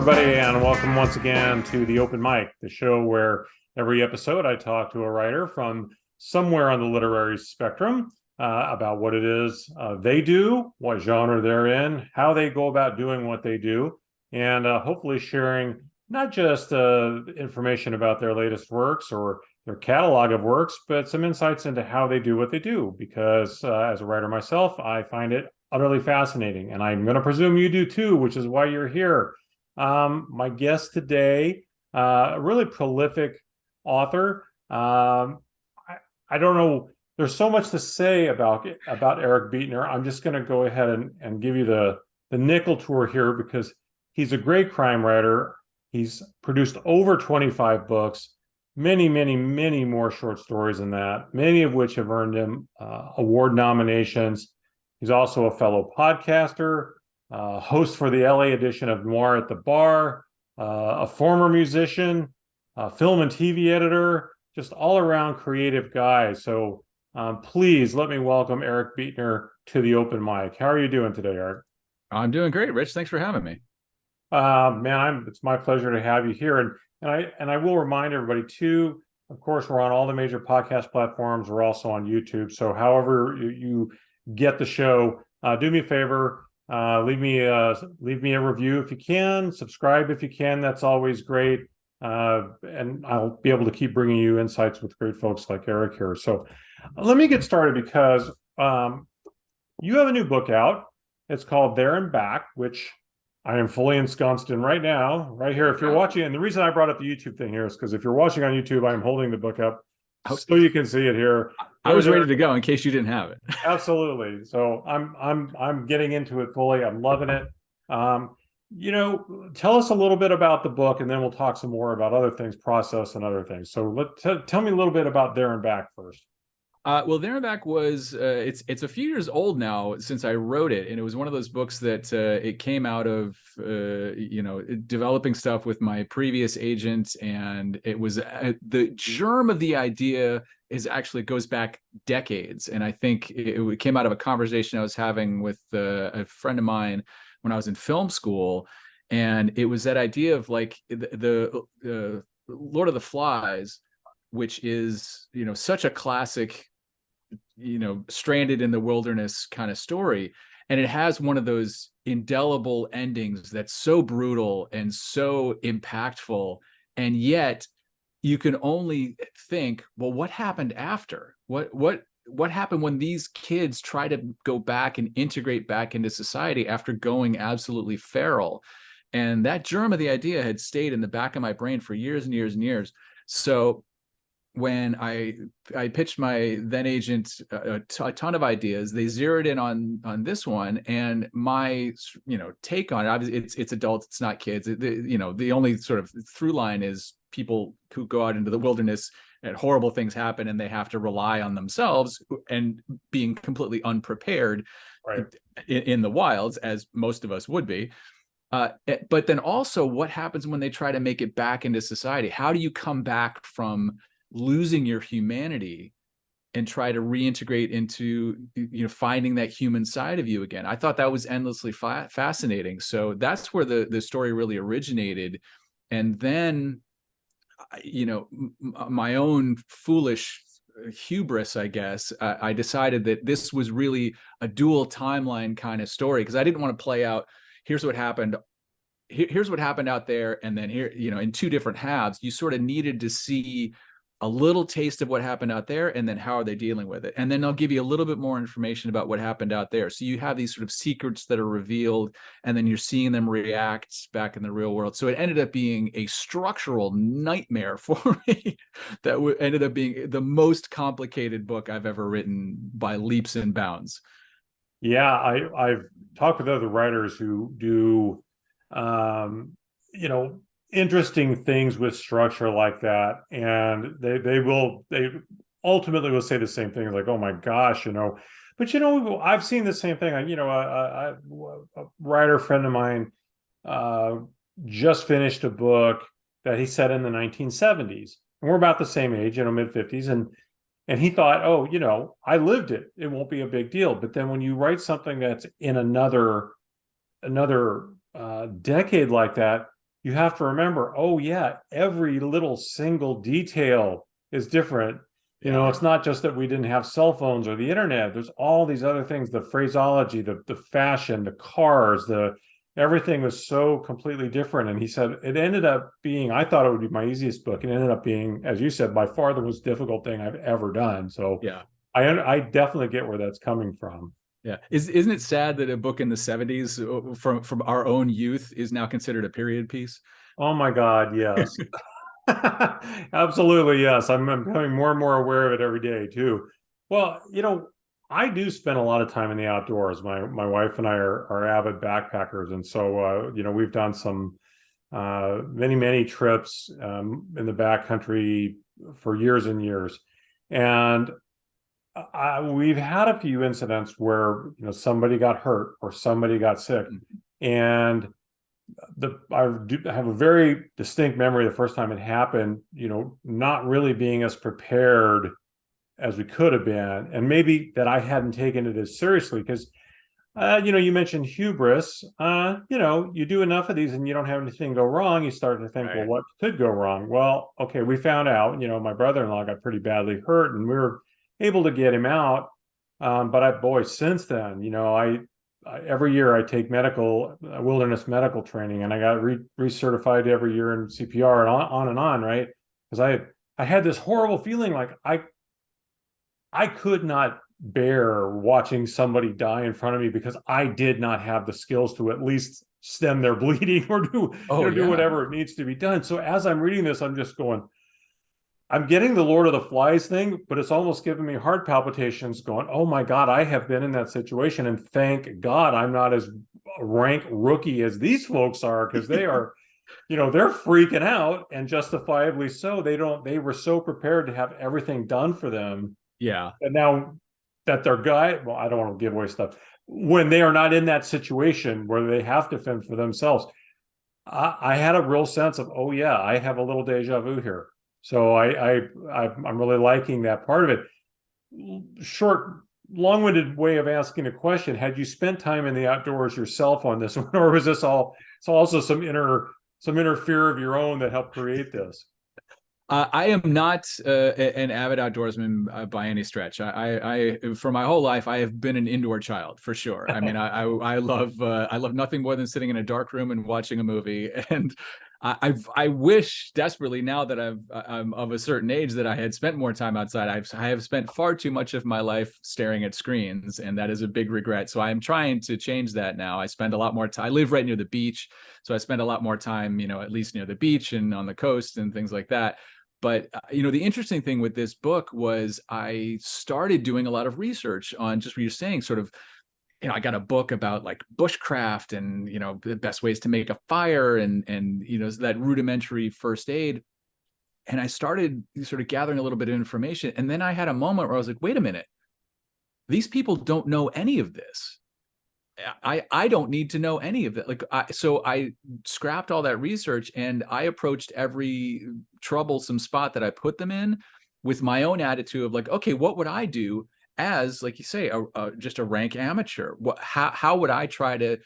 everybody, and welcome once again to the Open Mic, the show where every episode I talk to a writer from somewhere on the literary spectrum about what it is they do, what genre they're in, how they go about doing what they do, and hopefully sharing not just information about their latest works or their catalog of works, but some insights into how they do what they do. Because as a writer myself, I find it utterly fascinating, and I'm going to presume you do too, which is why you're here. My guest today, a really prolific author. I don't know. There's so much to say about Eric Beetner. I'm just going to go ahead and give you the nickel tour here because he's a great crime writer. He's produced over 25 books, many, many, many more short stories than that, many of which have earned him award nominations. He's also a fellow podcaster, host for the LA edition of Noir at the Bar, a former musician, film and TV editor, just all-around creative guy. So please let me welcome Eric Beetner to the Open Mic. How are you doing today, Eric? I'm doing great, Rich. Thanks for having me. Man, it's my pleasure to have you here. And I will remind everybody too, of course, we're on all the major podcast platforms. We're also on YouTube. So however you get the show, do me a favor, leave me a review if you can, subscribe if you can. That's always great. And I'll be able to keep bringing you insights with great folks like Eric here. So let me get started because you have a new book out. It's called There and Back, which I am fully ensconced in right now, right here. If you're watching, and the reason I brought up the YouTube thing here is because if you're watching on YouTube, I'm holding the book up so you can see it here. I was ready to go in case you didn't have it. Absolutely. So I'm getting into it fully. I'm loving it. Tell us a little bit about the book, and then we'll talk some more about other things, process and other things. So tell me a little bit about There and Back first. Well, There and Back was it's a few years old now since I wrote it, and it was one of those books that it came out of developing stuff with my previous agent, and it was the germ of the idea goes back decades, and I think it came out of a conversation I was having with a friend of mine when I was in film school, and it was that idea of like the Lord of the Flies, which is such a classic stranded in the wilderness kind of story, and it has one of those indelible endings that's so brutal and so impactful, and yet you can only think, well, what happened after? What happened when these kids try to go back and integrate back into society after going absolutely feral? And that germ of the idea had stayed in the back of my brain for years and years and years. So when I pitched my then agent a ton of ideas, they zeroed in on this one, and my take on it. Obviously, it's adults, it's not kids. The only sort of through line is people who go out into the wilderness and horrible things happen, and they have to rely on themselves and being completely unprepared, right, in the wilds, as most of us would be. But then also, what happens when they try to make it back into society? How do you come back from losing your humanity and try to reintegrate into finding that human side of you again? I thought that was endlessly fascinating. So that's where the story really originated. And then my own foolish hubris, I guess, I decided that this was really a dual timeline kind of story, because I didn't want to play out, here's what happened out there, and then here, in two different halves. You sort of needed to see a little taste of what happened out there, and then how are they dealing with it, and then I'll give you a little bit more information about what happened out there. So you have these sort of secrets that are revealed, and then you're seeing them react back in the real world. So it ended up being a structural nightmare for me that ended up being the most complicated book I've ever written by leaps and bounds. Yeah, I've talked with other writers who do interesting things with structure like that, and they ultimately will say the same thing, like, oh my gosh, but I've seen the same thing. A writer friend of mine just finished a book that he set in the 1970s, and we're about the same age, mid 50s, and he thought, oh, I lived it, it won't be a big deal. But then when you write something that's in another decade like that, you have to remember, oh yeah, every little single detail is different. Yeah. It's not just that we didn't have cell phones or the internet. There's all these other things, the phraseology, the fashion, the cars, everything was so completely different. And he said it ended up being, I thought it would be my easiest book. It ended up being, as you said, by far the most difficult thing I've ever done. So Yeah. I definitely get where that's coming from. Yeah. Isn't it sad that a book in the 70s from our own youth is now considered a period piece? Oh my God, yes. Absolutely, yes. I'm becoming more and more aware of it every day too. Well, I do spend a lot of time in the outdoors. My wife and I are avid backpackers, and so we've done some many trips in the backcountry for years and years, and we've had a few incidents where somebody got hurt or somebody got sick, and I have a very distinct memory the first time it happened, not really being as prepared as we could have been, and maybe that I hadn't taken it as seriously because you mentioned hubris. You do enough of these and you don't have anything go wrong, you start to think, well, Right. what could go wrong? Well, okay, we found out, my brother-in-law got pretty badly hurt and we were able to get him out. But boy, since then, every year I take wilderness medical training, and I got recertified every year in CPR and on, right? Because I had this horrible feeling like I could not bear watching somebody die in front of me because I did not have the skills to at least stem their bleeding or Oh do yeah. whatever it needs to be done. So as I'm reading this, I'm just going, I'm getting the Lord of the Flies thing, but it's almost giving me heart palpitations going, oh my God, I have been in that situation. And thank God I'm not as rank rookie as these folks are, because they are, they're freaking out, and justifiably so. They were so prepared to have everything done for them. Yeah. And now that their guy, well, I don't want to give away stuff, when they are not in that situation where they have to fend for themselves, I had a real sense of, oh yeah, I have a little deja vu here. So I'm really liking that part of it. Short, long-winded way of asking a question: had you spent time in the outdoors yourself on this one, or was this all? It's also some inner fear of your own that helped create this. I am not an avid outdoorsman by any stretch. For my whole life, I have been an indoor child for sure. I mean, I love nothing more than sitting in a dark room and watching a movie. And I wish desperately now that I'm of a certain age that I had spent more time outside. I have spent far too much of my life staring at screens, and that is a big regret. So I am trying to change that now. I spend a lot more time. I live right near the beach, so I spend a lot more time, at least near the beach and on the coast and things like that. But the interesting thing with this book was I started doing a lot of research on just what you're saying, sort of, I got a book about like bushcraft and, the best ways to make a fire and that rudimentary first aid. And I started sort of gathering a little bit of information. And then I had a moment where I was like, wait a minute, these people don't know any of this. I don't need to know any of it. So I scrapped all that research and I approached every troublesome spot that I put them in with my own attitude of like, okay, what would I do as, like you say, just a rank amateur? How would I try to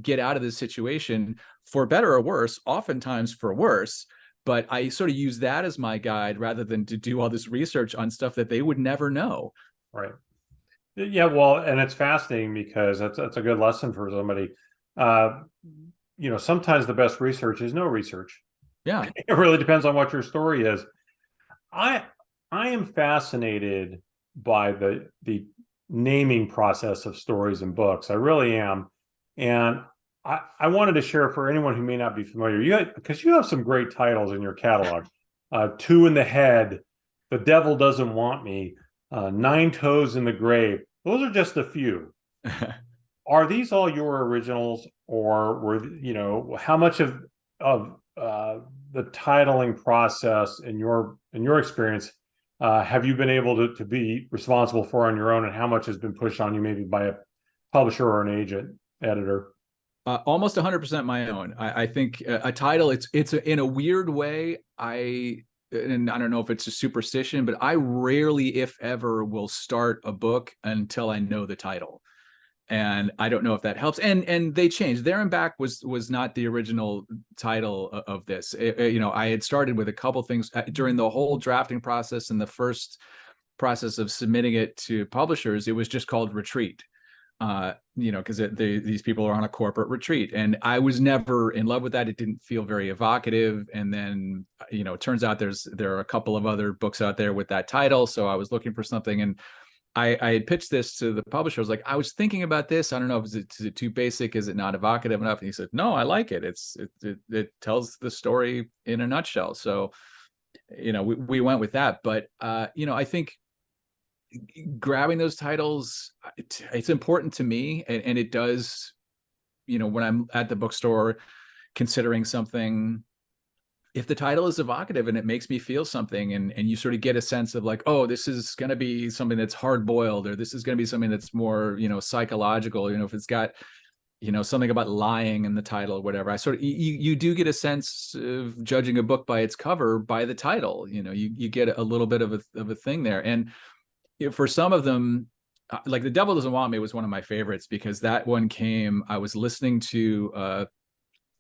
get out of this situation, for better or worse, oftentimes for worse? But I sort of use that as my guide rather than to do all this research on stuff that they would never know. Right. Yeah, well, and it's fascinating because that's a good lesson for somebody. Uh, sometimes the best research is no research. Yeah. It really depends on what your story is. I I am fascinated by the naming process of stories and books. I really am. And I wanted to share for anyone who may not be familiar, because you have some great titles in your catalog. Two in the Head, The Devil Doesn't Want Me, Nine Toes in the Grave. Those are just a few. Are these all your originals, or how much of the titling process in your experience have you been able to be responsible for on your own, and how much has been pushed on you maybe by a publisher or an agent, editor? Almost 100% my own. I think a title, it's in a weird way. And I don't know if it's a superstition, but I rarely, if ever, will start a book until I know the title. and I don't know if that helps. And they changed. There and Back was not the original title of this. I had started with a couple things during the whole drafting process and the first process of submitting it to publishers. It was just called Retreat. Because these people are on a corporate retreat, and I was never in love with that. It didn't feel very evocative. And then, it turns out there are a couple of other books out there with that title. So I was looking for something, and I had pitched this to the publisher. I was like, I was thinking about this. I don't know if is it too basic? Is it not evocative enough? And he said, no, I like it. It tells the story in a nutshell. So, we went with that. But, I think grabbing those titles, it's important to me. And it does, when I'm at the bookstore considering something, if the title is evocative and it makes me feel something, and you sort of get a sense of like, oh, this is going to be something that's hard boiled, or this is going to be something that's more, psychological, if it's got, something about lying in the title or whatever, I sort of, you do get a sense of judging a book by its cover, by the title, you get a little bit of a thing there. And for some of them, like The Devil Doesn't Want Me was one of my favorites, because that one I was listening to,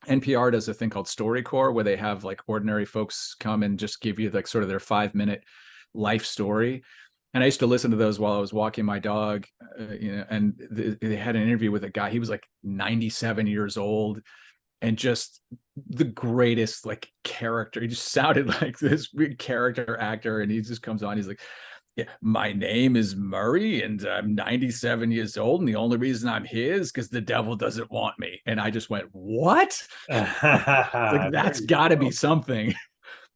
NPR does a thing called StoryCorps, where they have like ordinary folks come and just give you like sort of their 5-minute life story. And I used to listen to those while I was walking my dog, and they had an interview with a guy. He was like 97 years old, and just the greatest like character. He just sounded like this character actor. And he just comes on. He's like, yeah, my name is Murray, and I'm 97 years old, and the only reason I'm here is because the devil doesn't want me. And I just went, what? Like, that's got to be something.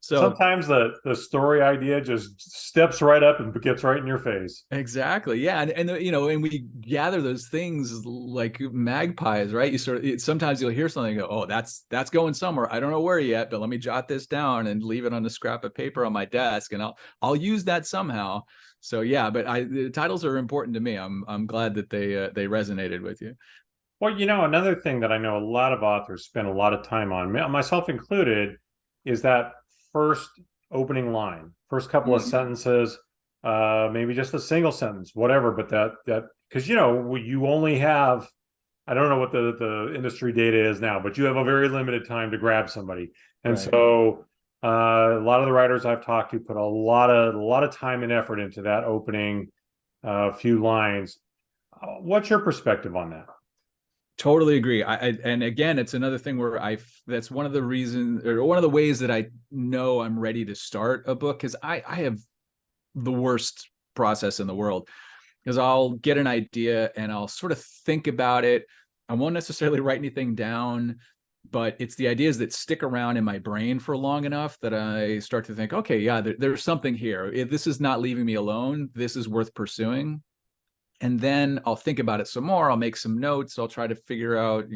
So sometimes the story idea just steps right up and gets right in your face. Exactly. Yeah. And we gather those things like magpies, right? Sometimes you'll hear something and go, oh, that's going somewhere. I don't know where yet, but let me jot this down and leave it on a scrap of paper on my desk, and I'll use that somehow. So yeah, but the titles are important to me. I'm glad that they resonated with you. Well, another thing that I know a lot of authors spend a lot of time on, myself included, is that first opening line, first couple of sentences, maybe just a single sentence, whatever. But that because you only have, I don't know what the industry data is now, but you have a very limited time to grab somebody, and Right. so a lot of the writers I've talked to put a lot of time and effort into that opening few lines. What's your perspective on that? Totally agree. And again, it's another thing where that's one of the reasons, or one of the ways that I know I'm ready to start a book, because I have the worst process in the world, because I'll get an idea and I'll sort of think about it. I won't necessarily write anything down, but it's the ideas that stick around in my brain for long enough that I start to think, okay, yeah, there's something here. This is not leaving me alone. This is worth pursuing. And then I'll think about it some more. I'll make some notes. I'll try to figure out,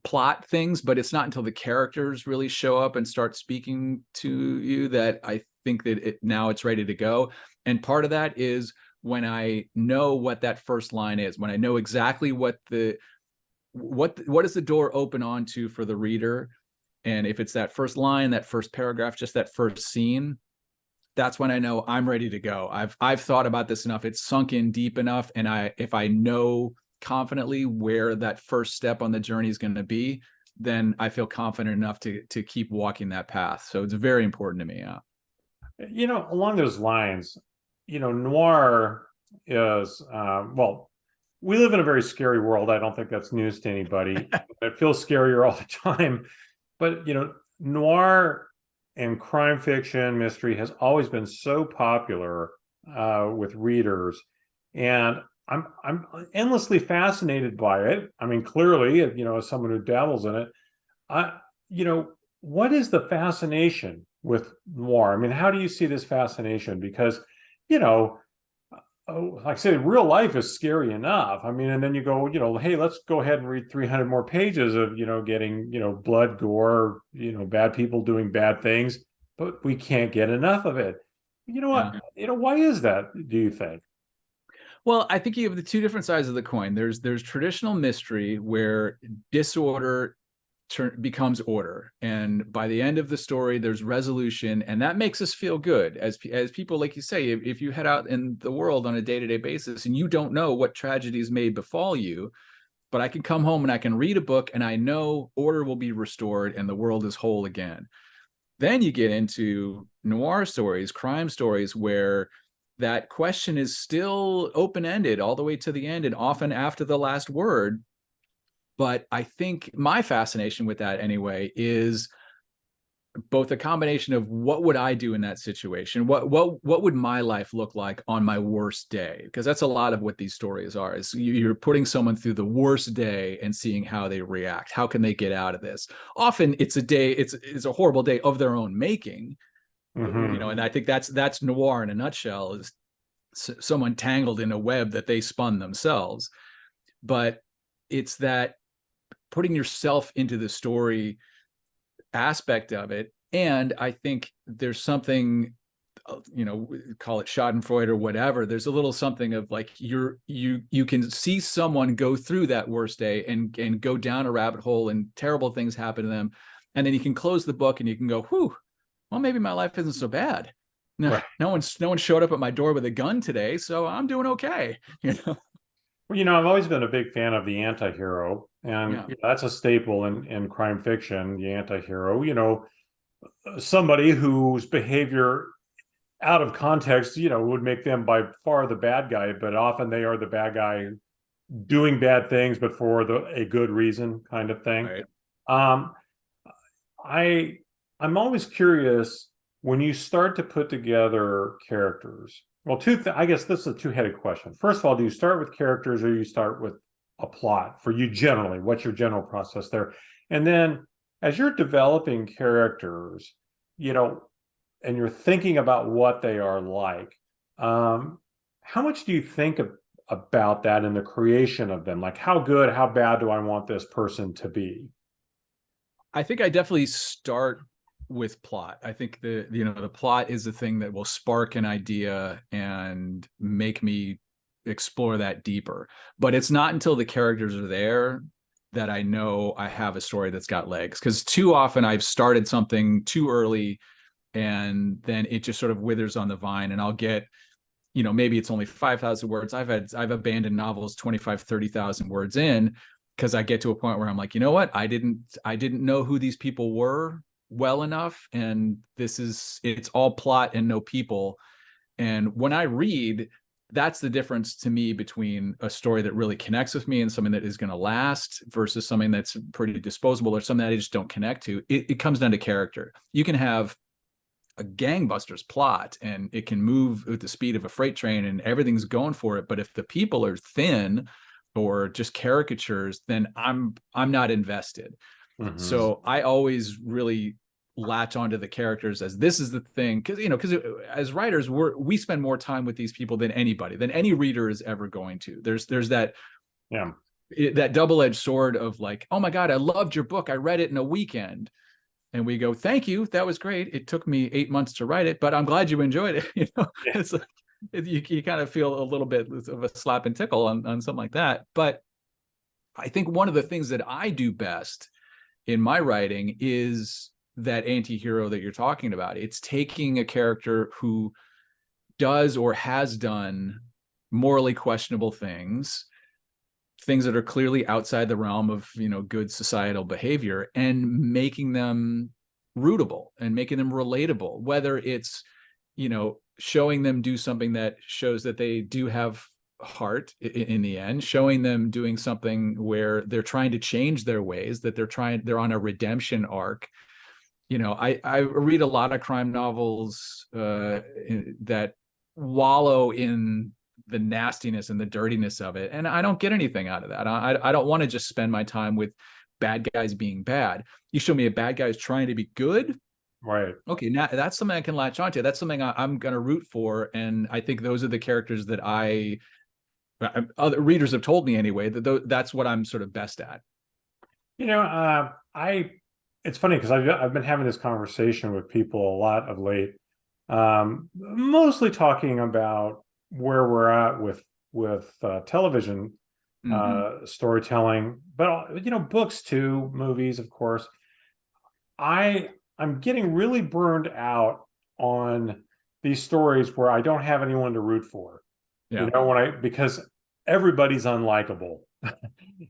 plot things, but it's not until the characters really show up and start speaking to you that I think that now it's ready to go. And part of that is when I know what that first line is, when I know exactly what does the door open onto for the reader. And if it's that first line, that first paragraph, just that first scene, that's when I know I'm ready to go. I've thought about this enough. It's sunk in deep enough. And if I know confidently where that first step on the journey is going to be, then I feel confident enough to keep walking that path. So it's very important to me. Yeah. Along those lines, noir is, well, we live in a very scary world. I don't think that's news to anybody. It feels scarier all the time. But, noir and crime fiction mystery has always been so popular with readers, and I'm endlessly fascinated by it. I mean, clearly, as someone who dabbles in it, what is the fascination with noir? I mean, how do you see this fascination? Because, like I said, real life is scary enough. I mean, and then you go, hey, let's go ahead and read 300 more pages of, getting, blood, gore, bad people doing bad things, but we can't get enough of it. You know what? Why is that, do you think? Well, I think you have the two different sides of the coin. There's traditional mystery where disorder becomes order, and by the end of the story there's resolution, and that makes us feel good as people. Like you say, if you head out in the world on a day-to-day basis and you don't know what tragedies may befall you, but I can come home and I can read a book and I know order will be restored and the world is whole again. Then you get into noir stories, crime stories, where that question is still open-ended all the way to the end and often after the last word. But I think my fascination with that anyway is both a combination of what would I do in that situation? What would my life look like on my worst day? Because that's a lot of what these stories are, is you're putting someone through the worst day and seeing how they react. How can they get out of this? Often it's a day, it's a horrible day of their own making. Mm-hmm. And I think that's noir in a nutshell, is someone tangled in a web that they spun themselves. But it's that putting yourself into the story aspect of it. And I think there's something, call it schadenfreude or whatever. There's a little something of like you can see someone go through that worst day and go down a rabbit hole and terrible things happen to them. And then you can close the book and you can go, whew, well, maybe my life isn't so bad. No, Right. no one showed up at my door with a gun today, so I'm doing okay. Well, I've always been a big fan of the anti-hero, and Yeah. that's a staple in crime fiction, the anti-hero, somebody whose behavior out of context, would make them by far the bad guy, but often they are the bad guy doing bad things, but for a good reason kind of thing. Right. Um, I'm always curious when you start to put together characters. Well, I guess this is a two-headed question. First of all, do you start with characters or you start with a plot for you generally? What's your general process there? And then as you're developing characters, and you're thinking about what they are like, how much do you think about that in the creation of them? Like, how good, how bad do I want this person to be? I think I definitely start with plot. I think the plot is the thing that will spark an idea and make me explore that deeper. But it's not until the characters are there that I know I have a story that's got legs. Because too often I've started something too early and then it just sort of withers on the vine, and I'll get, maybe it's only 5,000 words. I've abandoned novels 25, 30,000 words in, because I get to a point where I'm like, you know what? I didn't know who these people were well enough, and it's all plot and no people. And when I read, that's the difference to me between a story that really connects with me and something that is going to last versus something that's pretty disposable or something that I just don't connect to. It comes down to character. You can have a gangbusters plot and it can move at the speed of a freight train and everything's going for it, but if the people are thin or just caricatures, then I'm not invested. Mm-hmm. So I always really latch onto the characters as this is the thing, because as writers we spend more time with these people than any reader is ever going to. There's that that double-edged sword of like, oh my God, I loved your book, I read it in a weekend, and we go, thank you, that was great, it took me 8 months to write it, but I'm glad you enjoyed it. Yeah. It's like, you kind of feel a little bit of a slap and tickle on something like that. But I think one of the things that I do best in my writing is that anti-hero that you're talking about. It's taking a character who does or has done morally questionable things that are clearly outside the realm of good societal behavior, and making them rootable and making them relatable, whether it's showing them do something that shows that they do have heart in the end, showing them doing something where they're trying to change their ways, that they're on a redemption arc. I read a lot of crime novels that wallow in the nastiness and the dirtiness of it, and I don't get anything out of that. I don't want to just spend my time with bad guys being bad. You show me a bad guy who's trying to be good, right? Okay, now that's something I can latch onto. That's something I'm going to root for, and I think those are the characters that other readers have told me anyway, that's what I'm sort of best at. It's funny because I've been having this conversation with people a lot of late, mostly talking about where we're at with television storytelling, but books too, movies, of course. I'm getting really burned out on these stories where I don't have anyone to root for. Yeah. Because everybody's unlikable.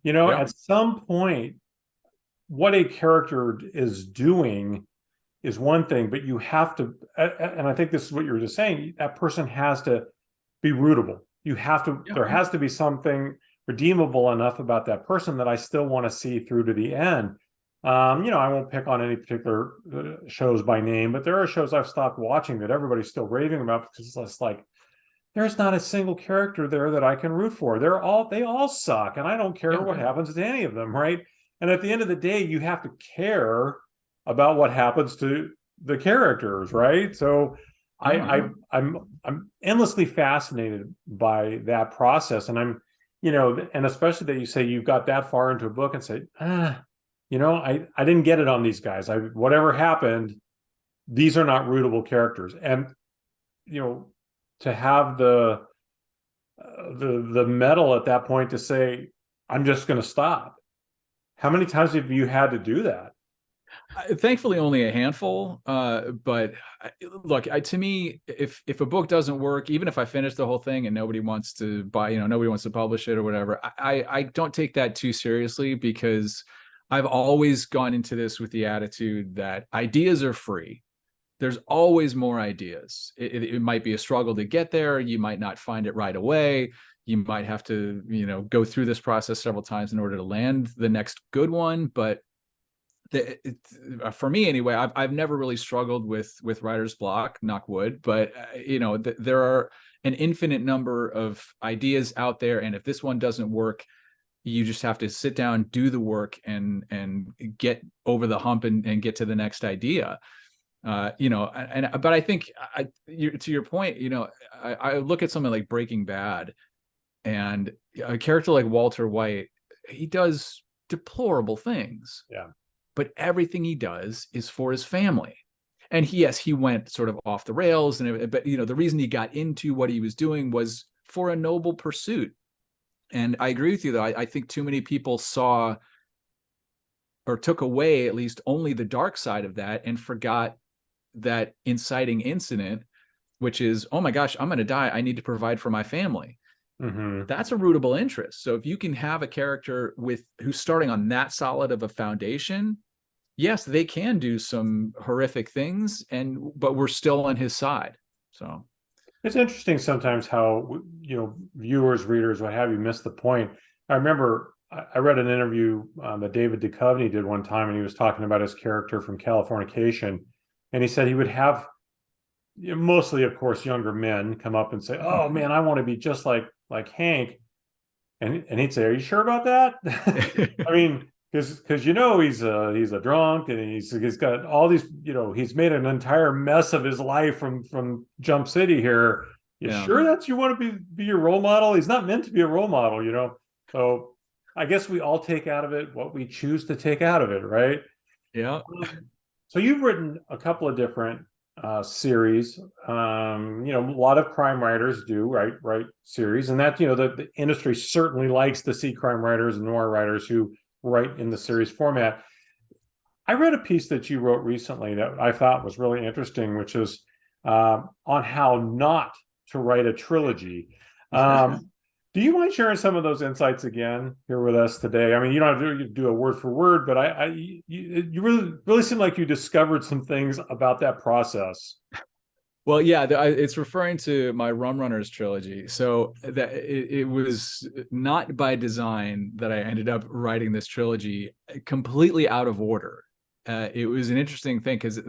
Yeah. At some point, what a character is doing is one thing, but you have to, and I think this is what you were just saying, that person has to be rootable. Yeah. There has to be something redeemable enough about that person that I still want to see through to the end. I won't pick on any particular shows by name, but there are shows I've stopped watching that everybody's still raving about because it's just like, there's not a single character there that I can root for. They all suck, and I don't care what happens to any of them, right? And at the end of the day, you have to care about what happens to the characters, right? So I'm endlessly fascinated by that process, and and especially that you say you've got that far into a book and say, I didn't get it on these guys. Whatever happened, these are not rootable characters, and to have the metal at that point to say, I'm just going to stop. How many times have you had to do that? Thankfully, only a handful. But look, to me, if a book doesn't work, even if I finish the whole thing and nobody wants to buy, nobody wants to publish it or whatever, I don't take that too seriously, because I've always gone into this with the attitude that ideas are free. There's always more ideas. It might be a struggle to get there. You might not find it right away. You might have to, go through this process several times in order to land the next good one. But for me anyway, I've never really struggled with writer's block, knock wood, but there are an infinite number of ideas out there. And if this one doesn't work, you just have to sit down, do the work, and get over the hump and get to the next idea. But I think to your point, I look at something like Breaking Bad, and a character like Walter White, he does deplorable things. Yeah. But everything he does is for his family. And he went sort of off the rails, but the reason he got into what he was doing was for a noble pursuit. And I agree with you, though. I think too many people saw or took away at least only the dark side of that and forgot that inciting incident, which is, oh my gosh, I'm going to die. I need to provide for my family. Mm-hmm. That's a rootable interest. So if you can have a character who's starting on that solid of a foundation, yes, they can do some horrific things, but we're still on his side. So it's interesting sometimes how viewers, readers, what have you, miss the point. I remember I read an interview that David Duchovny did one time, and he was talking about his character from Californication, and he said he would have mostly, of course, younger men come up and say, "Oh man, I want to be just like Hank," and he'd say, "Are you sure about that?" I mean, because he's a drunk, and he's got all these, he's made an entire mess of his life from Jump City here. You sure that you want to be your role model? He's not meant to be a role model, So I guess we all take out of it what we choose to take out of it, right? Yeah. So you've written a couple of different series. A lot of crime writers do write series, and that the industry certainly likes to see crime writers and noir writers who write in the series format. I read a piece that you wrote recently that I thought was really interesting, which is on how not to write a trilogy. Do you mind sharing some of those insights again here with us today? I mean, you don't have to do a word for word, but you really seem like you discovered some things about that process. Well, yeah, it's referring to my Rum Runners trilogy. So that it was not by design that I ended up writing this trilogy completely out of order. It was an interesting thing because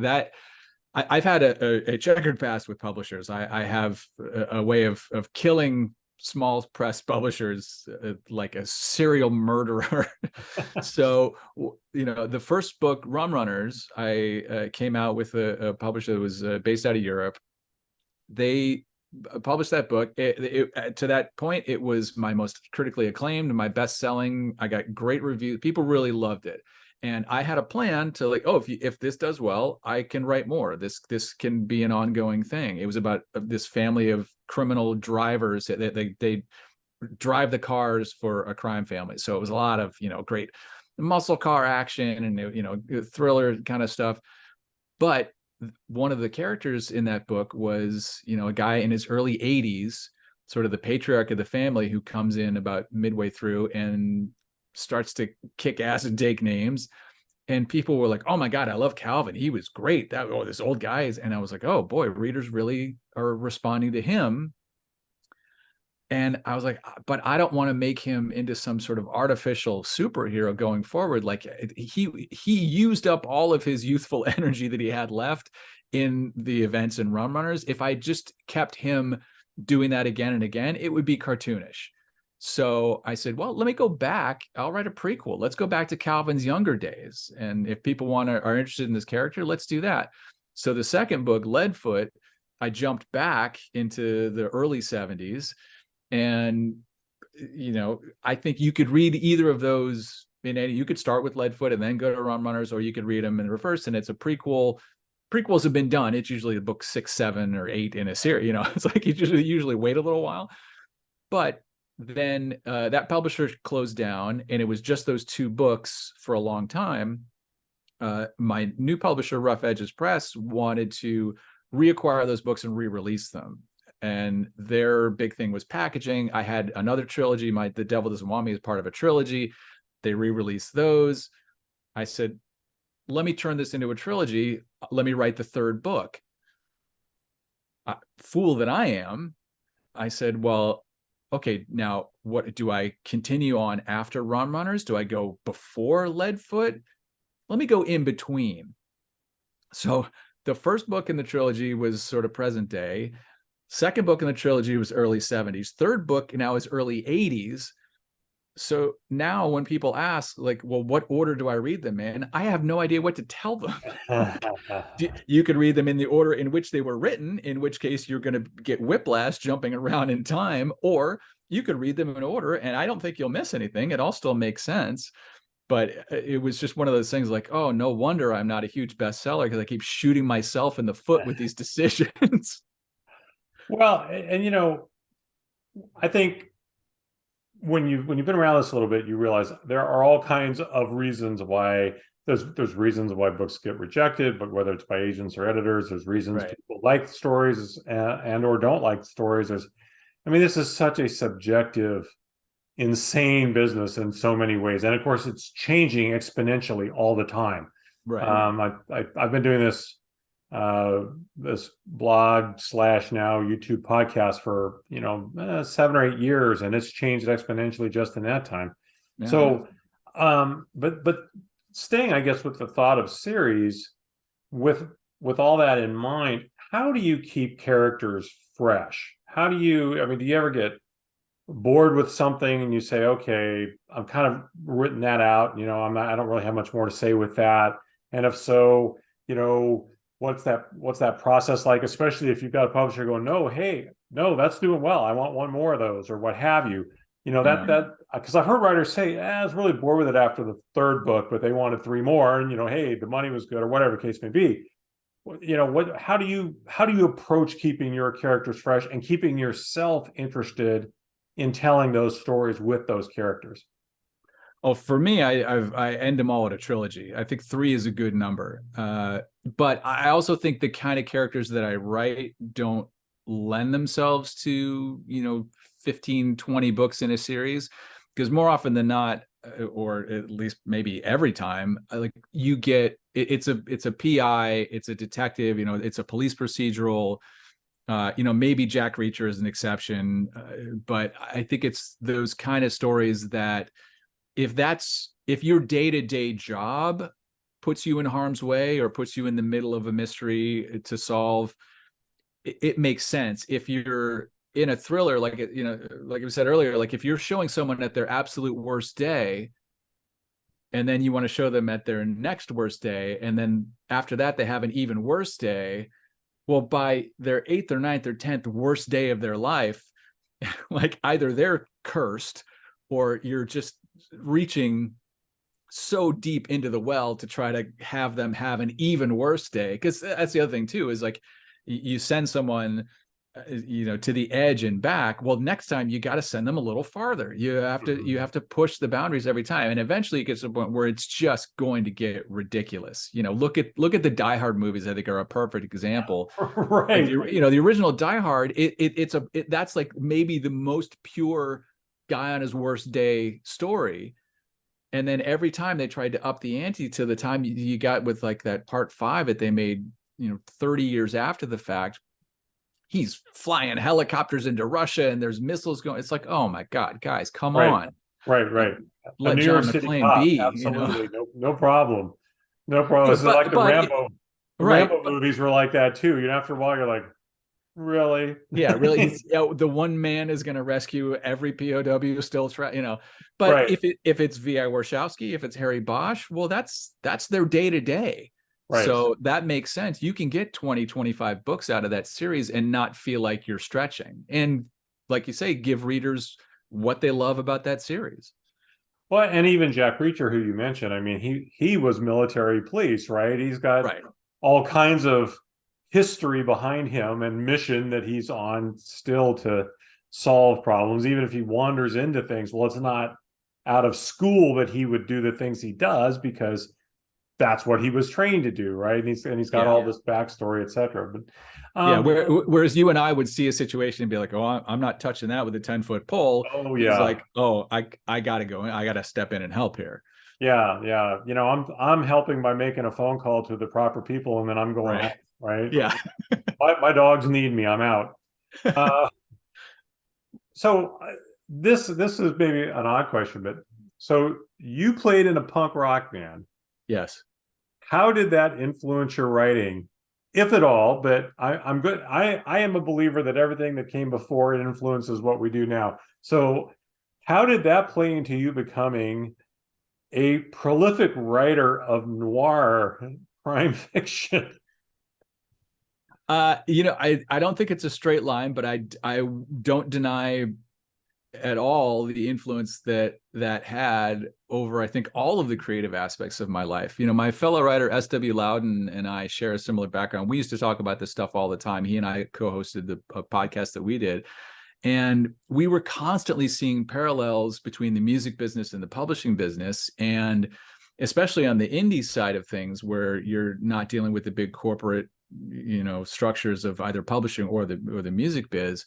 I've had a checkered past with publishers. I have a way of killing small press publishers like a serial murderer. So the first book, Rum Runners, I came out with a publisher that was based out of Europe. They published that book. To that point, it was my most critically acclaimed, my best selling. I got great reviews. People really loved it. And I had a plan to if this does well, I can write more. This can be an ongoing thing. It was about this family of criminal drivers that they drive the cars for a crime family. So it was a lot of, great muscle car action and, thriller kind of stuff. But one of the characters in that book was, a guy in his early 80s, sort of the patriarch of the family, who comes in about midway through and starts to kick ass and take names. And people were like, "Oh my God, I love Calvin. He was great. This old guy is." And I was like, "Oh boy, readers really are responding to him." And I was like, "But I don't want to make him into some sort of artificial superhero going forward. Like he used up all of his youthful energy that he had left in the events and Rum Runners. If I just kept him doing that again and again, it would be cartoonish." So I said, well, let me go back. I'll write a prequel. Let's go back to Calvin's younger days. And if people are interested in this character, let's do that. So the second book, Leadfoot, I jumped back into the early 70s. And, I think you could read either of those you could start with Leadfoot and then go to Rum Runners, or you could read them in reverse. And it's a prequel. Prequels have been done. It's usually the book 6, 7, or 8 in a series. It's like you usually wait a little while. But then that publisher closed down, and it was just those 2 books for a long time. My new publisher, Rough Edges Press, wanted to reacquire those books and re-release them. And their big thing was packaging. I had another trilogy, The Devil Doesn't Want Me, as part of a trilogy. They re-released those. I said, let me turn this into a trilogy. Let me write the 3rd book. Fool that I am, I said, well, okay, now what do I continue on after Rum Runners? Do I go before Leadfoot? Let me go in between. So the first book in the trilogy was sort of present day. Second book in the trilogy was early 70s. Third book now is early 80s. So now when people ask, like, well, what order do I read them in? I have no idea what to tell them. You could read them in the order in which they were written, in which case you're going to get whiplash jumping around in time, or you could read them in order, and I don't think you'll miss anything. It all still makes sense. But it was just one of those things like, oh, no wonder I'm not a huge bestseller, because I keep shooting myself in the foot with these decisions. Well, and I think when you've been around this a little bit, you realize there are all kinds of reasons why there's reasons why books get rejected, but whether it's by agents or editors, there's reasons people like stories and or don't like stories. This is such a subjective, insane business in so many ways, and of course, it's changing exponentially all the time. Right. I've been doing this blog / now YouTube podcast for 7 or 8 years, and it's changed exponentially just in that time. Yeah. So but staying, I guess, with the thought of series, with all that in mind, how do you keep characters fresh? How do you do you ever get bored with something and you say, okay, I'm kind of written that out, I don't really have much more to say with that? And if so, what's that process like, especially if you've got a publisher going, no, that's doing well, I want one more of those, or what have you. That because I've heard writers say, I was really bored with it after the 3rd book, but they wanted 3 more, and hey, the money was good, or whatever the case may be. How do you approach keeping your characters fresh and keeping yourself interested in telling those stories with those characters? Oh, for me, I end them all at a trilogy. I think 3 is a good number. But I also think the kind of characters that I write don't lend themselves to, 15, 20 books in a series, because more often than not, or at least maybe every time, like you get, it's a PI, it's a detective, it's a police procedural. Maybe Jack Reacher is an exception, but I think it's those kind of stories that if your day-to-day job puts you in harm's way or puts you in the middle of a mystery to solve, it makes sense. If you're in a thriller, like we said earlier, like if you're showing someone at their absolute worst day, and then you want to show them at their next worst day, and then after that they have an even worse day, well, by their 8th or 9th or 10th worst day of their life, like either they're cursed, or you're just reaching so deep into the well to try to have them have an even worse day. Because that's the other thing too, is like you send someone to the edge and back. Well, next time you got to send them a little farther. You have to push the boundaries every time, and eventually it gets to a point where it's just going to get ridiculous. Look at the Die Hard movies. I think are a perfect example. Right. The original Die Hard. That's like maybe the most pure guy on his worst day story. And then every time they tried to up the ante to the time you got with like that part 5 that they made, 30 years after the fact. He's flying helicopters into Russia and there's missiles going. It's like, oh my God, guys, come on. Right. Let A New John York City McClane cop, be. absolutely, no problem. No problem. It's like the Rambo movies were like that too. After a while, you're like, really? Yeah, really. The one man is going to rescue every POW still, But right. if it's V.I. Warshawski, if it's Harry Bosch, well, that's their day to day. Right. So that makes sense. You can get 20, 25 books out of that series and not feel like you're stretching. And like you say, give readers what they love about that series. Well, and even Jack Reacher, who you mentioned, I mean, he was military police, right? He's got all kinds of history behind him and mission that he's on still to solve problems, even if he wanders into things. Well, it's not out of school that he would do the things he does because that's what he was trained to do, right? And he's got all this backstory, etc. But whereas you and I would see a situation and be like, oh, I'm not touching that with a 10-foot pole. Oh yeah. He's like, oh, I gotta go in. I gotta step in and help here. Yeah. I'm helping by making a phone call to the proper people, and then I'm going out, right? Yeah. my dogs need me. I'm out. So this is maybe an odd question, but so you played in a punk rock band. Yes. How did that influence your writing, if at all? But I'm good. I am a believer that everything that came before it influences what we do now. So how did that play into you becoming a prolific writer of noir crime fiction? I don't think it's a straight line, but I don't deny at all the influence that had over, I think, all of the creative aspects of my life. My fellow writer S.W. Loudon and I share a similar background. We used to talk about this stuff all the time. He and I co-hosted a podcast that we did, and we were constantly seeing parallels between the music business and the publishing business, and especially on the indie side of things, where you're not dealing with the big corporate structures of either publishing or the music biz.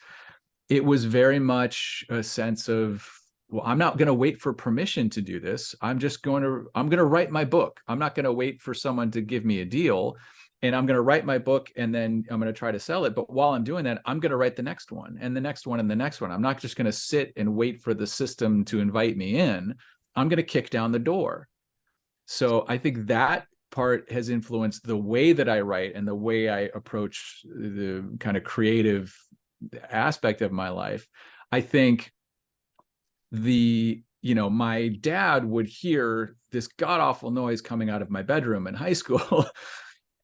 It was very much a sense of, well, I'm not going to wait for permission to do this. I'm going to write my book. I'm not going to wait for someone to give me a deal, and I'm going to write my book and then I'm going to try to sell it. But while I'm doing that, I'm going to write the next one and the next one and the next one. I'm not just going to sit and wait for the system to invite me in. I'm going to kick down the door. So I think that part has influenced the way that I write and the way I approach the kind of creative aspect of my life. I think my dad would hear this god-awful noise coming out of my bedroom in high school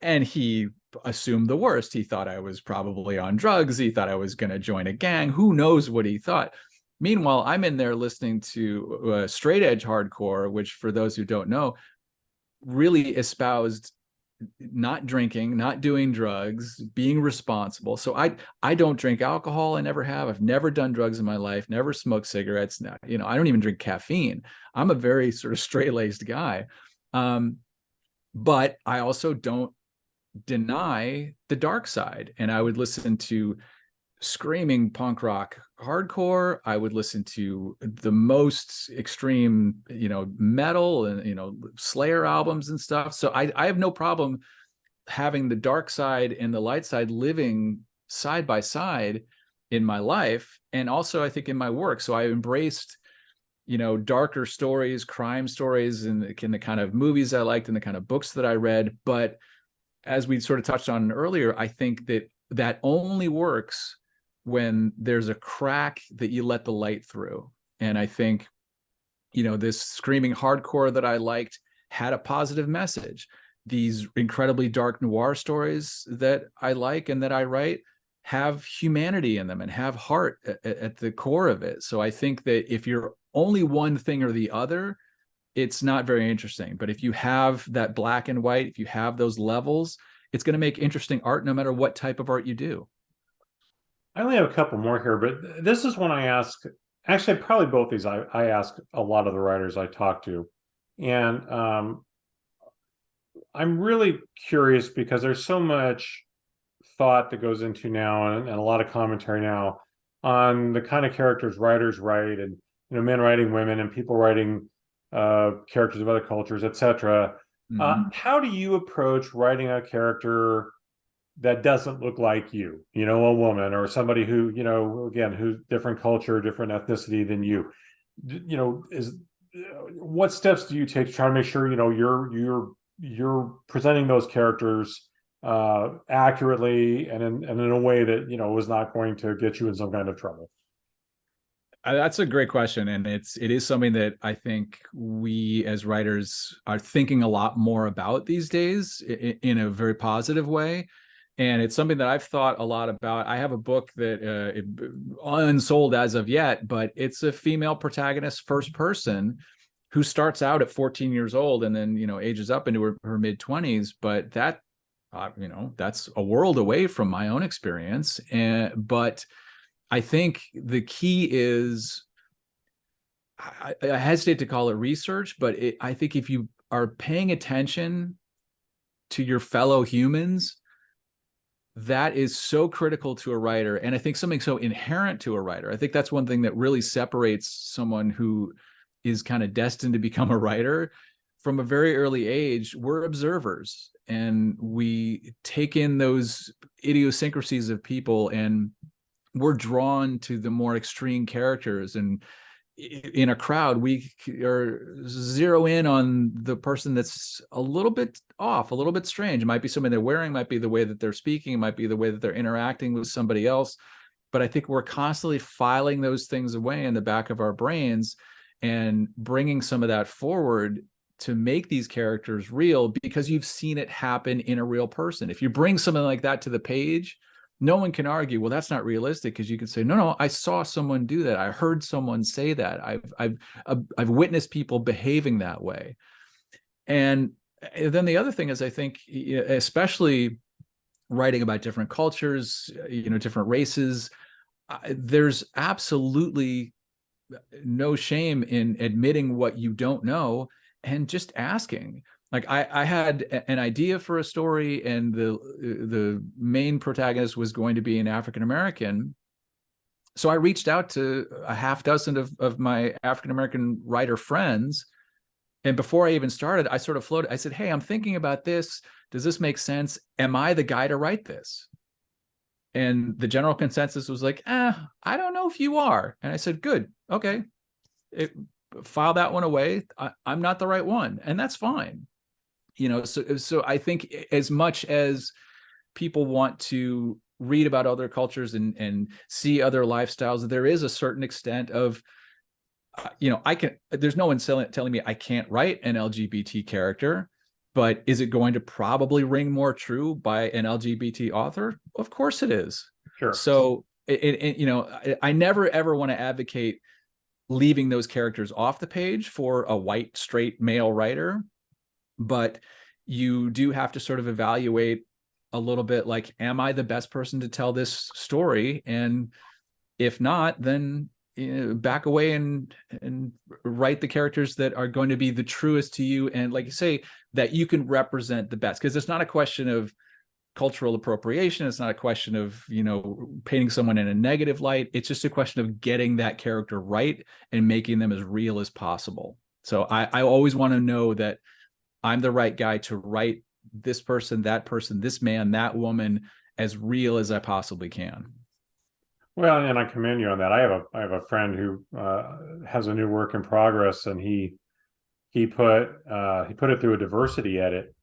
and he assumed the worst. He thought I was probably on drugs. He thought I was going to join a gang. Who knows what he thought? Meanwhile, I'm in there listening to straight edge hardcore, which, for those who don't know, really espoused not drinking, not doing drugs, being responsible. So I don't drink alcohol. I never have. I've never done drugs in my life, never smoked cigarettes. I don't even drink caffeine. I'm a very sort of straight-laced guy. But I also don't deny the dark side. And I would listen to screaming punk rock hardcore. I would listen to the most extreme, metal and, Slayer albums and stuff. So I have no problem having the dark side and the light side living side by side in my life. And also I think in my work. So I embraced, darker stories, crime stories, and the kind of movies I liked and the kind of books that I read. But as we sort of touched on earlier, I think that only works when there's a crack that you let the light through. And I think, this screaming hardcore that I liked had a positive message. These incredibly dark noir stories that I like and that I write have humanity in them and have heart at the core of it. So I think that if you're only one thing or the other, it's not very interesting. But if you have that black and white, if you have those levels, it's going to make interesting art no matter what type of art you do. I only have a couple more here, but this is one I ask. Actually, probably both these I ask a lot of the writers I talk to, and I'm really curious because there's so much thought that goes into now, and a lot of commentary now on the kind of characters writers write, and men writing women and people writing characters of other cultures, etc. Mhm. How do you approach writing a character that doesn't look like you, a woman or somebody who, again, who's different culture, different ethnicity than you? Is what steps do you take to try to make sure, you're presenting those characters accurately and in a way that, is not going to get you in some kind of trouble? That's a great question, and it is something that I think we as writers are thinking a lot more about these days in a very positive way. And it's something that I've thought a lot about. I have a book that unsold as of yet, but it's a female protagonist, first person, who starts out at 14 years old and then ages up into her mid 20s. But that's a world away from my own experience. But I think the key is, I hesitate to call it research, but I think if you are paying attention to your fellow humans, that is so critical to a writer. And I think something so inherent to a writer. I think that's one thing that really separates someone who is kind of destined to become a writer. From a very early age, we're observers and we take in those idiosyncrasies of people, and we're drawn to the more extreme characters. And in a crowd, we are zero in on the person that's a little bit off, a little bit strange. It might be something they're wearing, might be the way that they're speaking, it might be the way that they're interacting with somebody else. But I think we're constantly filing those things away in the back of our brains and bringing some of that forward to make these characters real, because you've seen it happen in a real person. If you bring something like that to the page, no one can argue, well, that's not realistic, because you can say, no, I saw someone do that. I heard someone say that. I've witnessed people behaving that way. And then the other thing is, I think, especially writing about different cultures, different races, there's absolutely no shame in admitting what you don't know and just asking. Like I had an idea for a story, and the main protagonist was going to be an African American. So I reached out to a half dozen of my African American writer friends. And before I even started, I sort of floated. I said, hey, I'm thinking about this. Does this make sense? Am I the guy to write this? And the general consensus was like, I don't know if you are. And I said, good. Okay. File that one away. I'm not the right one. And that's fine. So I think, as much as people want to read about other cultures and see other lifestyles, there is a certain extent of, there's no one telling me I can't write an LGBT character, but is it going to probably ring more true by an LGBT author? Of course it is. Sure. So I never ever want to advocate leaving those characters off the page for a white straight male writer, but you do have to sort of evaluate a little bit, like, am I the best person to tell this story? And if not, then back away and write the characters that are going to be the truest to you, and, like you say, that you can represent the best. Because it's not a question of cultural appropriation, it's not a question of painting someone in a negative light. It's just a question of getting that character right and making them as real as possible. So I always want to know that I'm the right guy to write this person, this man, that woman, as real as I possibly can. Well, and I commend you on that. I have a friend who has a new work in progress, and he put it through a diversity edit,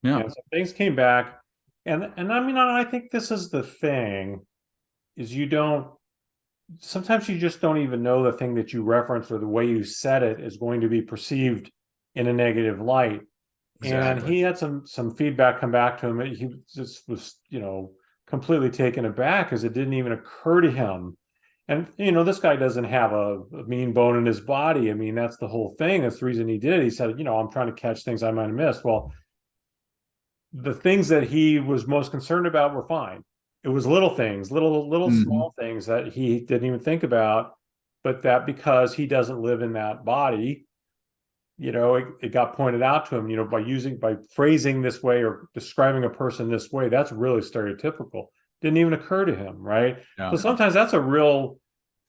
Yeah. and so things came back, and I mean, I think this is the thing, is sometimes you just don't even know the thing that you referenced or the way you said it is going to be perceived in a negative light. And Exactly. he had some feedback come back to him. He just was, completely taken aback, because it didn't even occur to him. And, this guy doesn't have a mean bone in his body. I mean, that's the whole thing. That's the reason he did it. He said, I'm trying to catch things I might have missed. Well, the things that he was most concerned about were fine. it was little things, little Hmm. small things that he didn't even think about, but that because he doesn't live in that body, it got pointed out to him, by phrasing this way or describing a person this way, that's really stereotypical. Didn't even occur to him, right? So Yeah. sometimes that's a real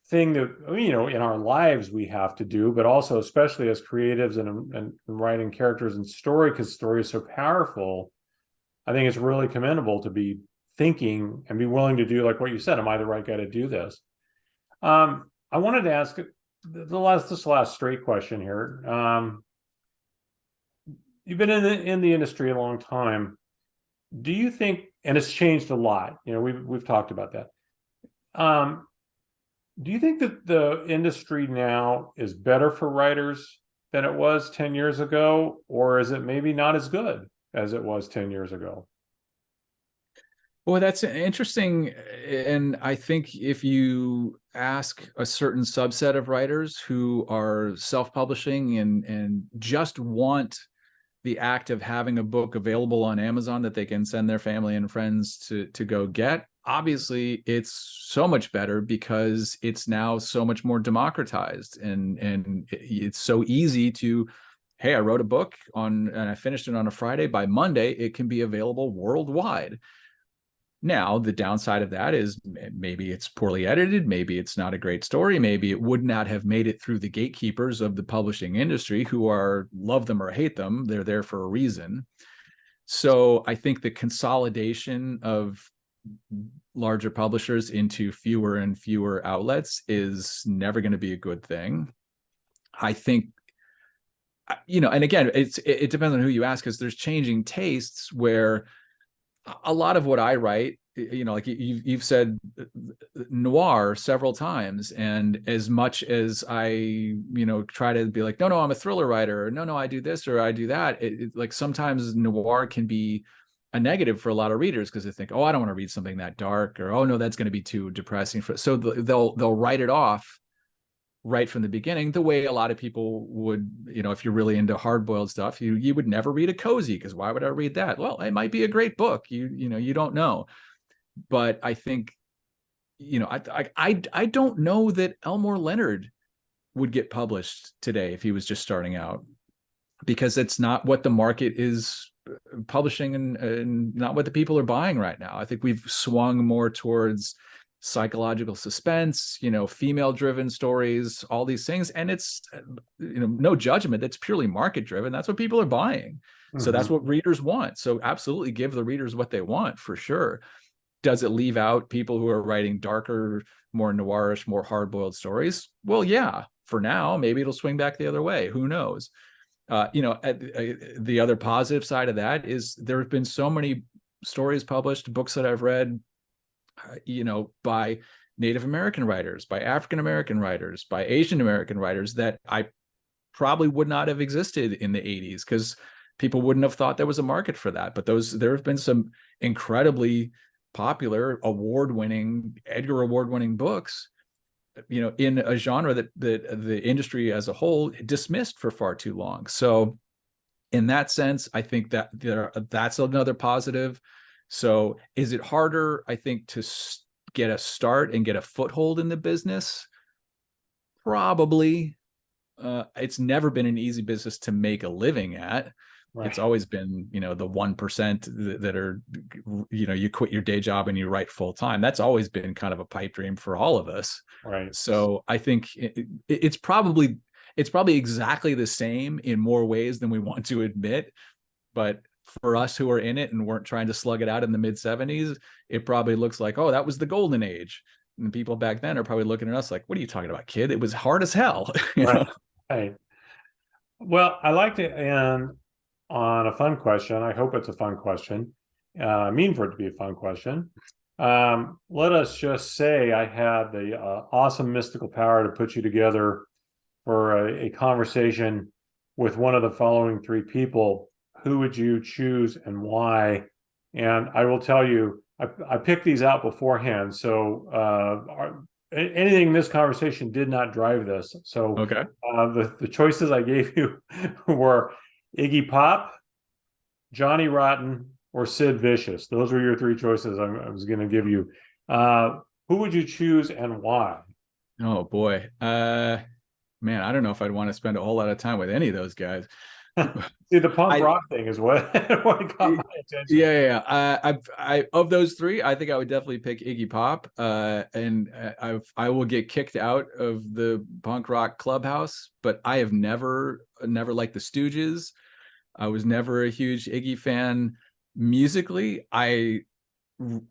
thing that, in our lives we have to do, but also especially as creatives and writing characters and story, because story is so powerful. I think it's really commendable to be thinking and be willing to do like what you said. Am I the right guy to do this? I wanted to ask this last straight question here. You've been in the industry a long time. Do you think, and it's changed a lot? We've talked about that. Um, do you think that the industry now is better for writers than it was 10 years ago, or is it maybe not as good as it was 10 years ago? Well, that's interesting. And I think if you ask a certain subset of writers who are self-publishing and just want the act of having a book available on Amazon that they can send their family and friends to go get, obviously it's so much better because it's now so much more democratized and it's so easy to, hey, I wrote a book and I finished it on a Friday. By Monday, it can be available worldwide. Now, the downside of that is maybe it's poorly edited, maybe it's not a great story, maybe it would not have made it through the gatekeepers of the publishing industry who are love them or hate them. They're there for a reason. So I think the consolidation of larger publishers into fewer and fewer outlets is never going to be a good thing. I think, and again, it depends on who you ask, because there's changing tastes where a lot of what I write, like you've said noir several times, and as much as I, try to be like, no, I'm a thriller writer, or no, I do this or I do that. Like sometimes noir can be a negative for a lot of readers because they think, oh, I don't want to read something that dark, or oh no, that's going to be too depressing. So they'll write it off right from the beginning, the way a lot of people would, if you're really into hard-boiled stuff, you would never read a cozy, because why would I read that? Well, it might be a great book. You don't know. But I think, I don't know that Elmore Leonard would get published today if he was just starting out, because it's not what the market is publishing and not what the people are buying right now. I think we've swung more towards psychological suspense, female driven stories, all these things. And it's, no judgment. It's purely market driven. That's what people are buying. So that's Mm-hmm. what readers want. So absolutely give the readers what they want, for sure. Does it leave out people who are writing darker, more noirish, more hard boiled stories? Well, yeah, for now, maybe it'll swing back the other way. Who knows? The other positive side of that is there have been so many stories published, books that I've read, by Native American writers, by African American writers, by Asian American writers that I probably would not have existed in the 80s, because people wouldn't have thought there was a market for that. But there have been some incredibly popular, award-winning, Edgar Award-winning books, in a genre that the industry as a whole dismissed for far too long. So in that sense, I think that that's another positive. So is it harder, I think, to get a start and get a foothold in the business? Probably. It's never been an easy business to make a living at. It's Right. always been, the 1% that are, you quit your day job and you write full time. That's always been kind of a pipe dream for all of us. Right. So I think it's probably exactly the same in more ways than we want to admit. But for us who are in it and weren't trying to slug it out in the mid 70s, it probably looks like, oh, that was the golden age. And people back then are probably looking at us like, what are you talking about, kid? It was hard as hell. Right. Right. Well, I like to end on a fun question. I hope it's a fun question. I mean for it to be a fun question. Let us just say I had the awesome mystical power to put you together for a conversation with one of the following three people. Who would you choose and why? And I will tell you, I picked these out beforehand. So anything in this conversation did not drive this. So Okay. the choices I gave you were Iggy Pop, Johnny Rotten, or Sid Vicious? Those were your three choices I was going to give you. Who would you choose and why? Oh boy. Man, I don't know if I'd want to spend a whole lot of time with any of those guys. See, the punk I, rock thing is what, what caught my attention. I of those three, I think I would definitely pick Iggy Pop. I will get kicked out of the punk rock clubhouse, but I have never liked the Stooges. I was never a huge Iggy fan. Musically, I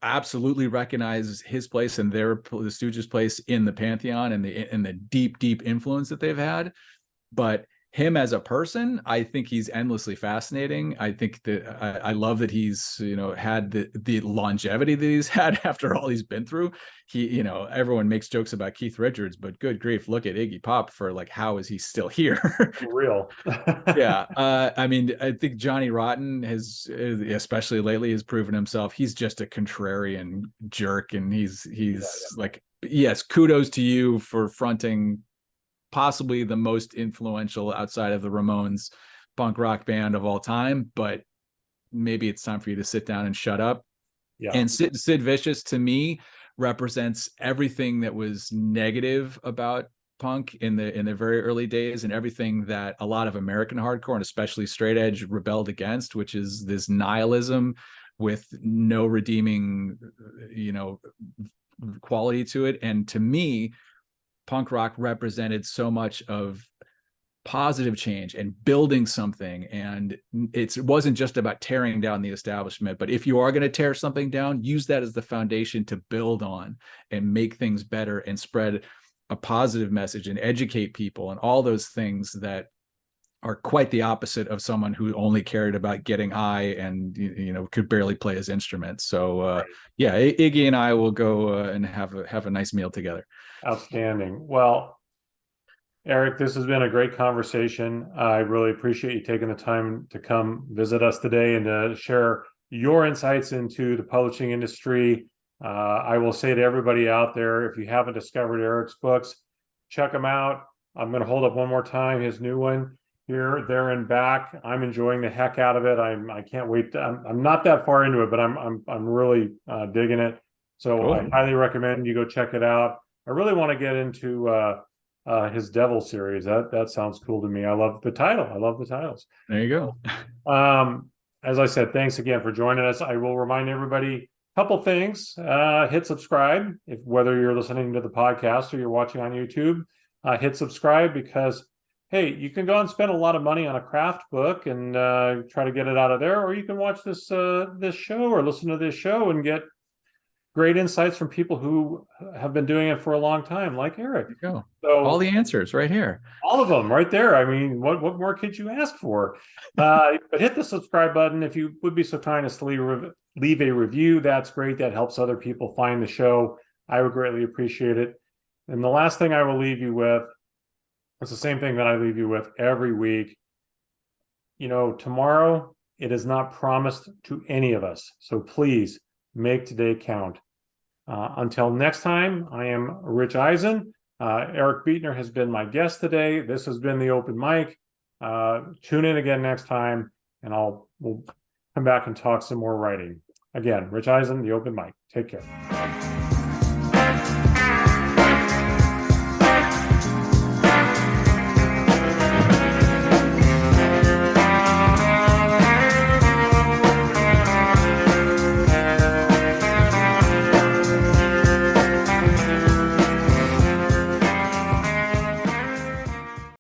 absolutely recognize his place and the Stooges' place in the pantheon and the deep influence that they've had. But him as a person, I think he's endlessly fascinating. I think that I love that he's, had the longevity that he's had after all he's been through. Everyone makes jokes about Keith Richards, but good grief, look at Iggy Pop for like, how is he still here? For real. Yeah. I mean, I think Johnny Rotten has, especially lately, has proven himself. He's just a contrarian jerk. And he's like, yes, kudos to you for fronting possibly the most influential outside of the Ramones punk rock band of all time, but maybe it's time for you to sit down and shut up. Yeah. And Sid Vicious, to me, represents everything that was negative about punk in the very early days, and everything that a lot of American hardcore and especially straight edge rebelled against, which is this nihilism with no redeeming, quality to it. And to me, punk rock represented so much of positive change and building something. And it wasn't just about tearing down the establishment, but if you are going to tear something down, use that as the foundation to build on and make things better and spread a positive message and educate people and all those things that are quite the opposite of someone who only cared about getting high and could barely play his instrument. So right. Yeah, Iggy and I will go and have a nice meal together. Outstanding. Well, Eric, this has been a great conversation. I really appreciate you taking the time to come visit us today and to share your insights into the publishing industry. I will say to everybody out there, if you haven't discovered Eric's books, check them out. I'm going to hold up one more time his new one, Here, There, and Back. I'm enjoying the heck out of it. I can't wait. I'm not that far into it, but I'm really digging it. So cool. I highly recommend you go check it out. I really want to get into his Devil series. That sounds cool to me. I love the title. I love the titles. There you go. As I said, thanks again for joining us. I will remind everybody a couple things. Hit subscribe whether you're listening to the podcast or you're watching on YouTube. Hit subscribe because, hey, you can go and spend a lot of money on a craft book and try to get it out of there, or you can watch this show or listen to this show and get great insights from people who have been doing it for a long time, like Eric. There you go. So, all the answers right here. All of them right there. I mean, what more could you ask for? But hit the subscribe button. If you would be so kind as to leave a review, that's great. That helps other people find the show. I would greatly appreciate it. And the last thing I will leave you with, it's the same thing that I leave you with every week. Tomorrow, it is not promised to any of us. So please, make today count. Until next time, I am Rich Ehisen. Eric Beetner has been my guest today. This has been the Open Mic. Tune in again next time, and we'll come back and talk some more writing. Again, Rich Ehisen, the Open Mic. Take care.